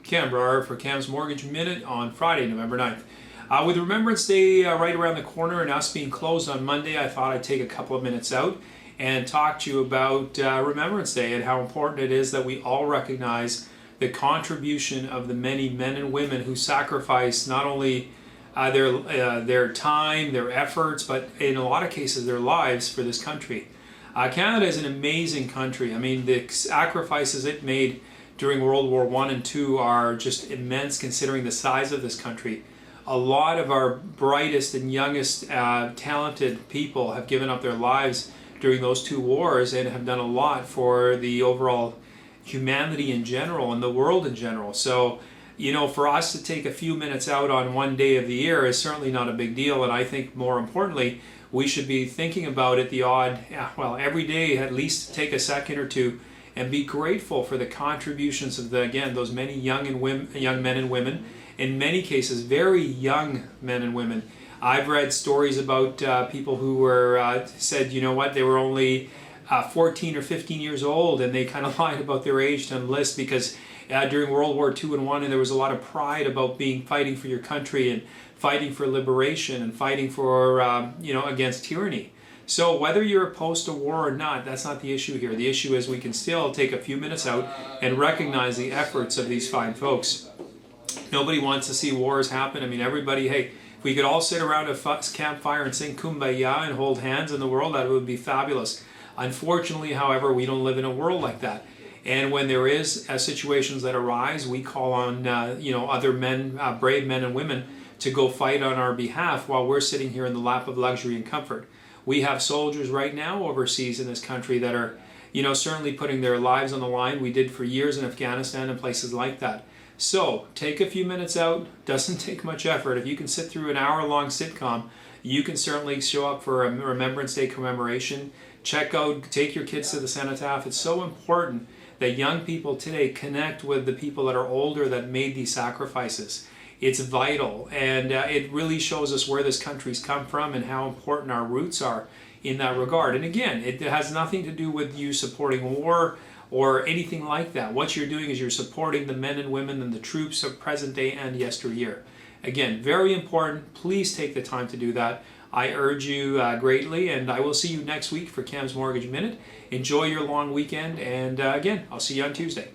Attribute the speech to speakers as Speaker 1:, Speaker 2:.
Speaker 1: Cam Brar for Cam's Mortgage Minute on Friday, November 9th. With Remembrance Day right around the corner and us being closed on Monday, I thought I'd take a couple of minutes out and talk to you about Remembrance Day and how important it is that we all recognize the contribution of the many men and women who sacrifice not only their time, their efforts, but in a lot of cases their lives for this country. Canada is an amazing country. I mean, the sacrifices it made during World War I and II are just immense considering the size of this country. A lot of our brightest and youngest talented people have given up their lives during those two wars and have done a lot for the overall humanity in general and the world in general. So, you know, for us to take a few minutes out on one day of the year is certainly not a big deal, and I think more importantly, we should be thinking about it every day, at least take a second or two and be grateful for the contributions of those many young men and women, in many cases very young men and women. I've read stories about people who were said, you know what, they were only 14 or 15 years old, and they kind of lied about their age to enlist because during World War II and I, there was a lot of pride about fighting for your country and fighting for liberation and fighting for against tyranny. So whether you're opposed to war or not, that's not the issue here. The issue is we can still take a few minutes out and recognize the efforts of these fine folks. Nobody wants to see wars happen. I mean, everybody, hey, if we could all sit around a campfire and sing Kumbaya and hold hands in the world, that would be fabulous. Unfortunately, however, we don't live in a world like that. And when there is situations that arise, we call on other men, brave men and women, to go fight on our behalf while we're sitting here in the lap of luxury and comfort. We have soldiers right now overseas in this country that are, certainly putting their lives on the line. We did for years in Afghanistan and places like that. So take a few minutes out. Doesn't take much effort. If you can sit through an hour-long sitcom, you can certainly show up for a Remembrance Day commemoration. Take your kids to the cenotaph. It's so important that young people today connect with the people that are older that made these sacrifices. It's vital, and it really shows us where this country's come from and how important our roots are in that regard. And again, it has nothing to do with you supporting war or anything like that. What you're doing is you're supporting the men and women and the troops of present day and yesteryear. Again, very important. Please take the time to do that. I urge you greatly, and I will see you next week for Cam's Mortgage Minute. Enjoy your long weekend, and again, I'll see you on Tuesday.